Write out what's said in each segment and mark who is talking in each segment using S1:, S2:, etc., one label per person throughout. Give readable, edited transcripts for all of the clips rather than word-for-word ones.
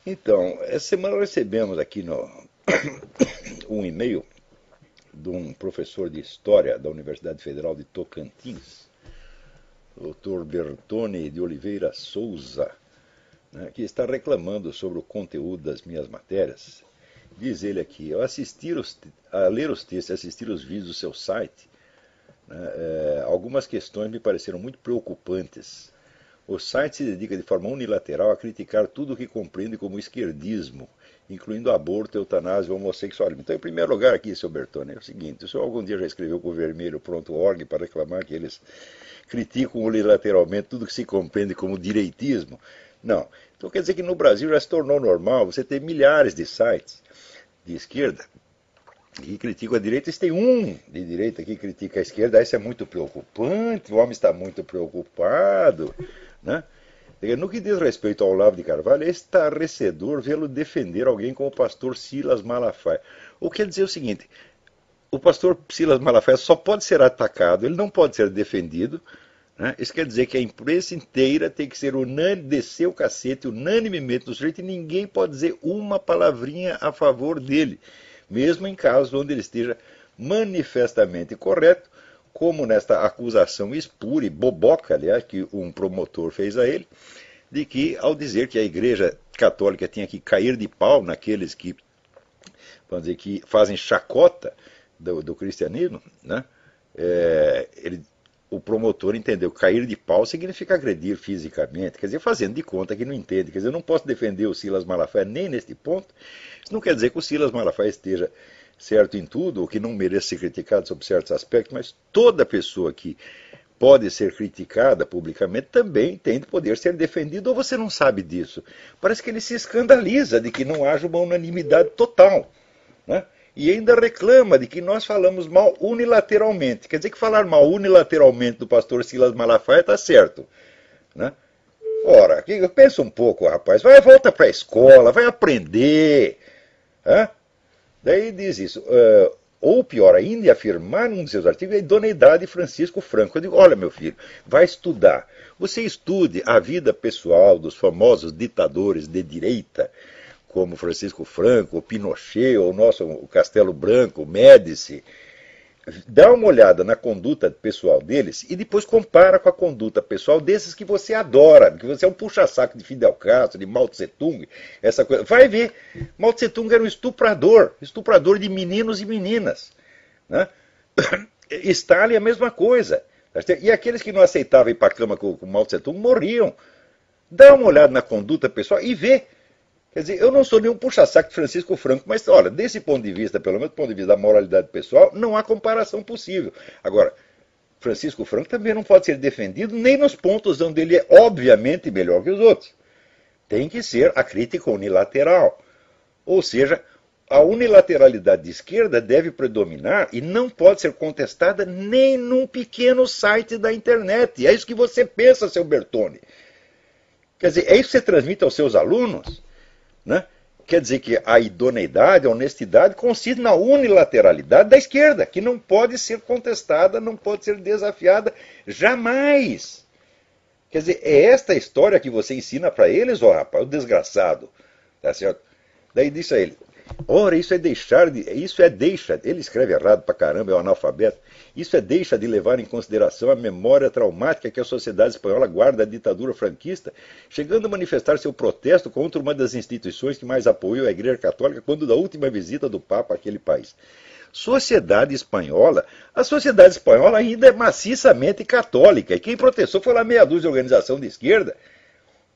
S1: Então, essa semana recebemos aqui um e-mail de um professor de História da Universidade Federal de Tocantins, o Dr. Bertone de Oliveira Souza, né, que está reclamando sobre o conteúdo das minhas matérias. Diz ele aqui, a ler os textos e assistir os vídeos do seu site, né, algumas questões me pareceram muito preocupantes. O site se dedica de forma unilateral a criticar tudo o que compreende como esquerdismo, incluindo aborto, eutanásia e homossexualismo. Então, em primeiro lugar aqui, seu Bertone, é o seguinte, o senhor algum dia já escreveu para o vermelho.org para reclamar que eles criticam unilateralmente tudo que se compreende como direitismo? Não. Então quer dizer que no Brasil já se tornou normal você ter milhares de sites de esquerda que criticam a direita. Tem um de direita que critica a esquerda, isso é muito preocupante, o homem está muito preocupado, né? No que diz respeito ao Olavo de Carvalho, é estarrecedor vê-lo defender alguém como o pastor Silas Malafaia. O que quer dizer o seguinte, o pastor Silas Malafaia só pode ser atacado, ele não pode ser defendido, né? Isso quer dizer que a imprensa inteira tem que ser unânime, descer o cacete unanimemente no sujeito e ninguém pode dizer uma palavrinha a favor dele, mesmo em casos onde ele esteja manifestamente correto, como nesta acusação espúria e boboca, aliás, que um promotor fez a ele, de que, ao dizer que a Igreja Católica tinha que cair de pau naqueles que, vamos dizer, que fazem chacota do cristianismo, né? O promotor entendeu que cair de pau significa agredir fisicamente, quer dizer, fazendo de conta que não entende. Quer dizer, eu não posso defender o Silas Malafaia nem neste ponto. Isso não quer dizer que o Silas Malafaia esteja certo em tudo, ou que não mereça ser criticado sobre certos aspectos, mas toda pessoa que pode ser criticada publicamente também tem de poder ser defendido, ou você não sabe disso? Parece que ele se escandaliza de que não haja uma unanimidade total, né? E ainda reclama de que nós falamos mal unilateralmente. Quer dizer que falar mal unilateralmente do pastor Silas Malafaia está certo, né? Ora, pensa um pouco, rapaz. Volta para a escola, vai aprender. Hein? Daí diz isso. Ou pior ainda, afirmar num de seus artigos a idoneidade de Francisco Franco. Eu digo, olha meu filho, vai estudar. Você estude a vida pessoal dos famosos ditadores de direita, como Francisco Franco, o Pinochet, ou o Castelo Branco, o Médici. Dá uma olhada na conduta pessoal deles e depois compara com a conduta pessoal desses que você adora, que você é um puxa-saco de Fidel Castro, de Mao Tse Tung, essa coisa. Vai ver, Mao Tse Tung era um estuprador de meninos e meninas, né? Stalin é a mesma coisa. E aqueles que não aceitavam ir para a cama com Mao Tse Tung morriam. Dá uma olhada na conduta pessoal e vê. Quer dizer, eu não sou nenhum puxa-saco de Francisco Franco, mas, olha, desse ponto de vista, pelo menos do ponto de vista da moralidade pessoal, não há comparação possível. Agora, Francisco Franco também não pode ser defendido nem nos pontos onde ele é obviamente melhor que os outros. Tem que ser a crítica unilateral. Ou seja, a unilateralidade de esquerda deve predominar e não pode ser contestada nem num pequeno site da internet. É isso que você pensa, seu Bertone. Quer dizer, é isso que você transmite aos seus alunos? Né? Quer dizer que a idoneidade, a honestidade consiste na unilateralidade da esquerda, que não pode ser contestada, não pode ser desafiada jamais. Quer dizer, é esta história que você ensina para eles, ó rapaz, o desgraçado. Tá certo? Daí disse a ele, ora, isso é deixa, ele escreve errado pra caramba, é um analfabeto, isso é deixa de levar em consideração a memória traumática que a sociedade espanhola guarda da ditadura franquista, chegando a manifestar seu protesto contra uma das instituições que mais apoiou a Igreja Católica quando da última visita do Papa àquele país. A sociedade espanhola ainda é maciçamente católica, e quem protestou foi lá meia dúzia de organização de esquerda.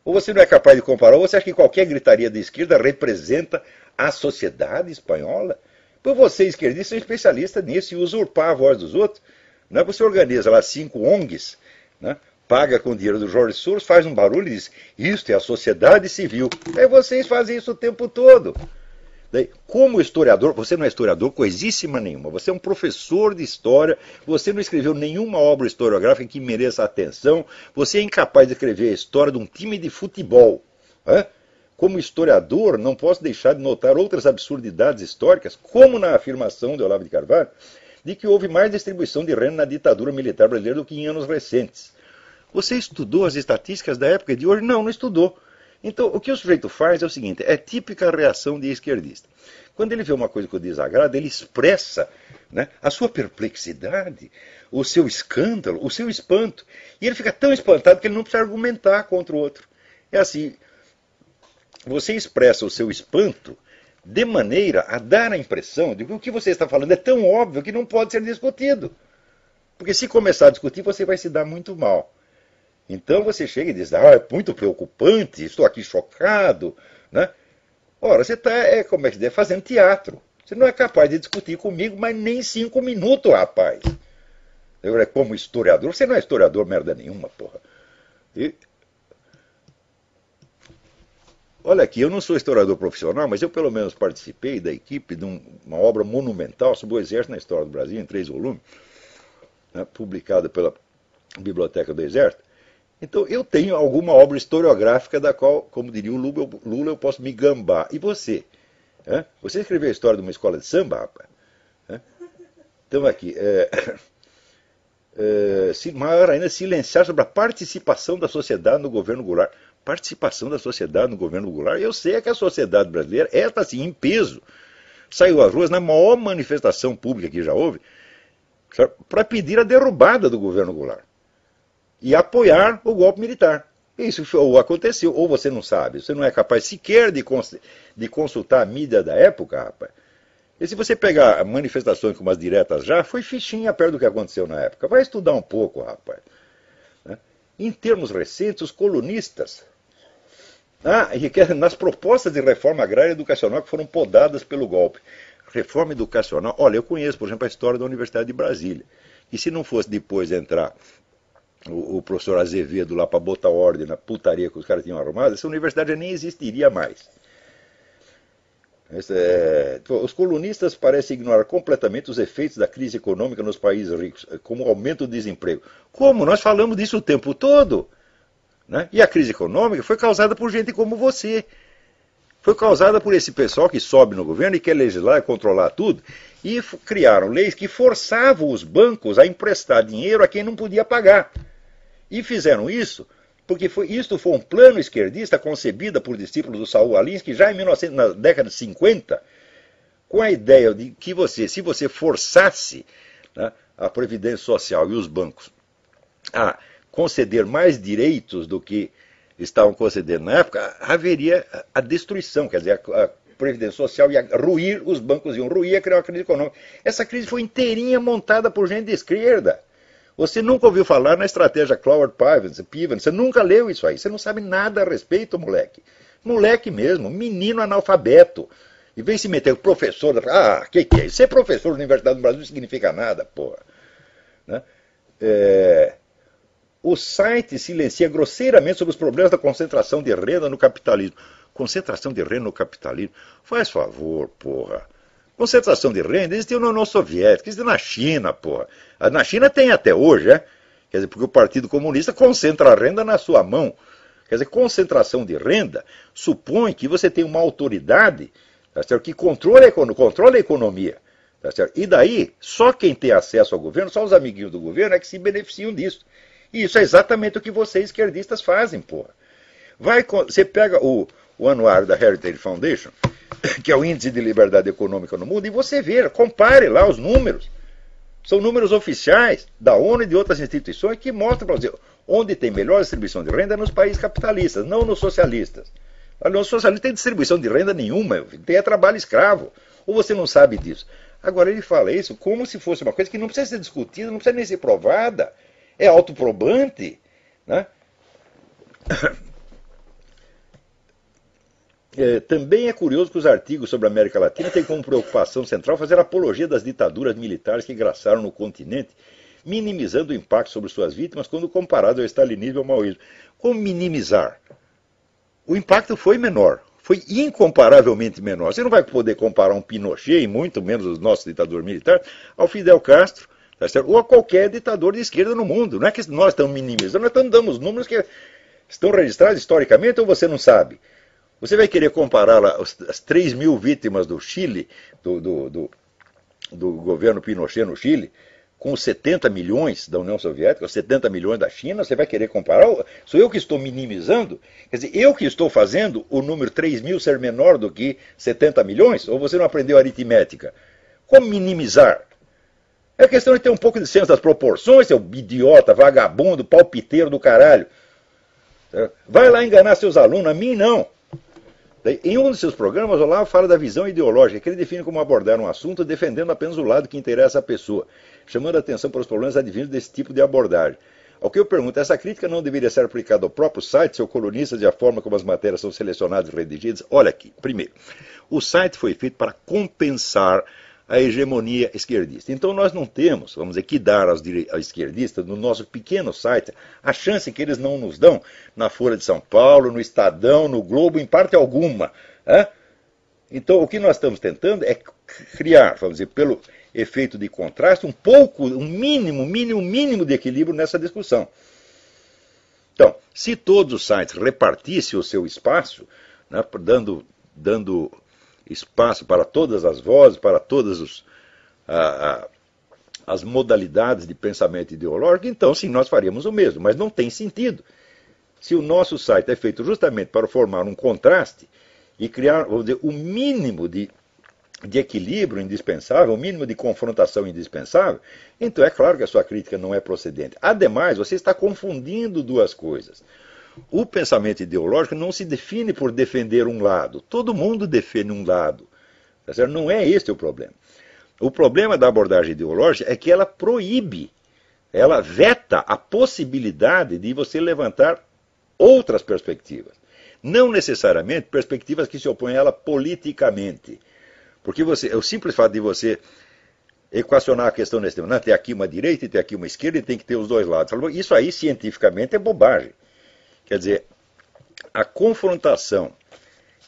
S1: Ou você não é capaz de comparar, ou você acha que qualquer gritaria de esquerda representa a sociedade espanhola? Pois você, esquerdista, é um especialista nisso e usurpar a voz dos outros. Não é? Você organiza lá 5 ONGs, né? Paga com o dinheiro do Jorge Soros, faz um barulho e diz, isto é a sociedade civil. Aí vocês fazem isso o tempo todo. Daí, como historiador, você não é historiador coisíssima nenhuma, você é um professor de história, você não escreveu nenhuma obra historiográfica que mereça atenção, você é incapaz de escrever a história de um time de futebol. Né? Como historiador, não posso deixar de notar outras absurdidades históricas, como na afirmação de Olavo de Carvalho, de que houve mais distribuição de renda na ditadura militar brasileira do que em anos recentes. Você estudou as estatísticas da época e de hoje? Não, não estudou. Então, o que o sujeito faz é o seguinte, é típica reação de esquerdista. Quando ele vê uma coisa que o desagrada, ele expressa, né, a sua perplexidade, o seu escândalo, o seu espanto. E ele fica tão espantado que ele não precisa argumentar contra o outro. É assim, você expressa o seu espanto de maneira a dar a impressão de que o que você está falando é tão óbvio que não pode ser discutido. Porque se começar a discutir, você vai se dar muito mal. Então você chega e diz, é muito preocupante, estou aqui chocado, né? Ora, você está, como é que diz, fazendo teatro. Você não é capaz de discutir comigo, mas nem 5 minutos, rapaz. Eu, como historiador, você não é historiador merda nenhuma, porra. E... Olha aqui, eu não sou historiador profissional, mas eu pelo menos participei da equipe de uma obra monumental sobre o Exército na História do Brasil, em 3 volumes, né, publicada pela Biblioteca do Exército. Então, eu tenho alguma obra historiográfica da qual, como diria o Lula, eu posso me gambar. E você? Você escreveu a história de uma escola de samba, rapaz? Então, aqui, maior ainda, silenciar sobre a participação da sociedade no governo Goulart. Participação da sociedade no governo Goulart? Eu sei que a sociedade brasileira, esta assim, em peso, saiu às ruas na maior manifestação pública que já houve, para pedir a derrubada do governo Goulart. E apoiar o golpe militar. Isso aconteceu, ou você não sabe, você não é capaz sequer de consultar a mídia da época, rapaz. E se você pegar manifestações como as diretas já, foi fichinha perto do que aconteceu na época. Vai estudar um pouco, rapaz. Em termos recentes, os colunistas, nas propostas de reforma agrária e educacional que foram podadas pelo golpe. Reforma educacional, olha, eu conheço, por exemplo, a história da Universidade de Brasília. E se não fosse depois entrar o professor Azevedo lá para botar ordem na putaria que os caras tinham arrumado, essa universidade já nem existiria mais. Os colunistas parecem ignorar completamente os efeitos da crise econômica nos países ricos, como o aumento do desemprego. Como? Nós falamos disso o tempo todo. Né? E a crise econômica foi causada por gente como você. Foi causada por esse pessoal que sobe no governo e quer legislar e controlar tudo. E criaram leis que forçavam os bancos a emprestar dinheiro a quem não podia pagar. E fizeram isso porque isto foi um plano esquerdista concebido por discípulos do Saul Alinsky já na década de 50, com a ideia de que se você forçasse, né, a Previdência Social e os bancos a conceder mais direitos do que estavam concedendo na época, haveria a destruição, quer dizer, a Previdência Social ia ruir, os bancos iam ruir, ia criar uma crise econômica. Essa crise foi inteirinha montada por gente de esquerda. Você nunca ouviu falar na estratégia Cloward Piven, você nunca leu isso aí, você não sabe nada a respeito, moleque. Moleque mesmo, menino analfabeto. E vem se meter com professor, que é isso? Ser professor da Universidade do Brasil não significa nada, porra. Né? O site silencia grosseiramente sobre os problemas da concentração de renda no capitalismo. Concentração de renda no capitalismo? Faz favor, porra. Concentração de renda existiu na União Soviética, existiu na China, porra. Na China tem até hoje, Quer dizer, porque o Partido Comunista concentra a renda na sua mão. Quer dizer, concentração de renda supõe que você tem uma autoridade, tá certo, que controla a economia. Tá certo? E daí, só quem tem acesso ao governo, só os amiguinhos do governo é que se beneficiam disso. E isso é exatamente o que vocês esquerdistas fazem, porra. Você pega o anuário da Heritage Foundation, que é o índice de liberdade econômica no mundo, e você vê, compare lá os números. São números oficiais da ONU e de outras instituições que mostram para você onde tem melhor distribuição de renda é nos países capitalistas, não nos socialistas. Nos socialistas tem distribuição de renda nenhuma, tem trabalho escravo. Ou você não sabe disso? Agora ele fala isso como se fosse uma coisa que não precisa ser discutida, não precisa nem ser provada. É autoprobante, né? Também é curioso que os artigos sobre a América Latina têm como preocupação central fazer apologia das ditaduras militares que graçaram no continente, minimizando o impacto sobre suas vítimas quando comparado ao stalinismo e ao maoísmo. Como minimizar? O impacto foi menor, foi incomparavelmente menor. Você não vai poder comparar um Pinochet, e muito menos os nossos ditadores militares, ao Fidel Castro, tá certo? Ou a qualquer ditador de esquerda no mundo. Não é que nós estamos minimizando, nós estamos dando os números que estão registrados historicamente ou você não sabe. Você vai querer comparar lá as 3 mil vítimas do Chile, do governo Pinochet no Chile, com os 70 milhões da União Soviética, os 70 milhões da China, você vai querer comparar? Sou eu que estou minimizando? Quer dizer, eu que estou fazendo o número 3.000 ser menor do que 70 milhões? Ou você não aprendeu aritmética? Como minimizar? É questão de ter um pouco de senso das proporções, seu idiota, vagabundo, palpiteiro do caralho. Vai lá enganar seus alunos, a mim não. Em um dos seus programas, o Olavo fala da visão ideológica, que ele define como abordar um assunto defendendo apenas o lado que interessa à pessoa, chamando a atenção para os problemas advindos desse tipo de abordagem. Ao que eu pergunto, essa crítica não deveria ser aplicada ao próprio site, seu colunista e a forma como as matérias são selecionadas e redigidas? Olha aqui, primeiro, o site foi feito para compensar a hegemonia esquerdista. Então nós não temos, vamos dizer, que dar aos esquerdistas, no nosso pequeno site, a chance que eles não nos dão na Folha de São Paulo, no Estadão, no Globo, em parte alguma. Então o que nós estamos tentando é criar, vamos dizer, pelo efeito de contraste, um mínimo de equilíbrio nessa discussão. Então, se todos os sites repartissem o seu espaço, né, dando espaço para todas as vozes, para todas as modalidades de pensamento ideológico, então sim, nós faríamos o mesmo, mas não tem sentido. Se o nosso site é feito justamente para formar um contraste e criar, vamos dizer, o mínimo de equilíbrio indispensável, o mínimo de confrontação indispensável, então é claro que a sua crítica não é procedente. Ademais, você está confundindo duas coisas. O pensamento ideológico não se define por defender um lado. Todo mundo defende um lado. Tá certo? Não é este o problema. O problema da abordagem ideológica é que ela proíbe, ela veta a possibilidade de você levantar outras perspectivas. Não necessariamente perspectivas que se opõem a ela politicamente. Porque o simples fato de você equacionar a questão nesse tema, tem aqui uma direita e tem aqui uma esquerda e tem que ter os dois lados. Isso aí, cientificamente, é bobagem. Quer dizer, a confrontação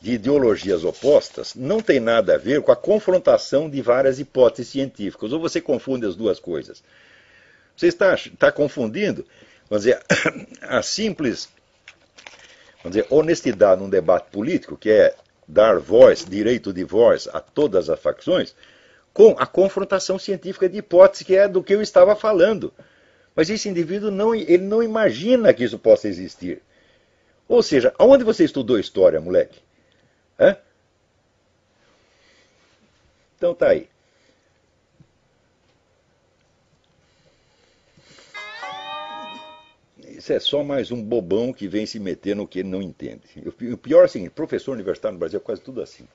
S1: de ideologias opostas não tem nada a ver com a confrontação de várias hipóteses científicas. Ou você confunde as duas coisas. Você está confundindo, vamos dizer, a simples, vamos dizer, honestidade num debate político, que é dar voz, direito de voz a todas as facções, com a confrontação científica de hipóteses, que é do que eu estava falando. Mas esse indivíduo ele não imagina que isso possa existir. Ou seja, aonde você estudou história, moleque? Então tá aí. Isso é só mais um bobão que vem se meter no que ele não entende. O pior é o seguinte, professor universitário no Brasil é quase tudo assim.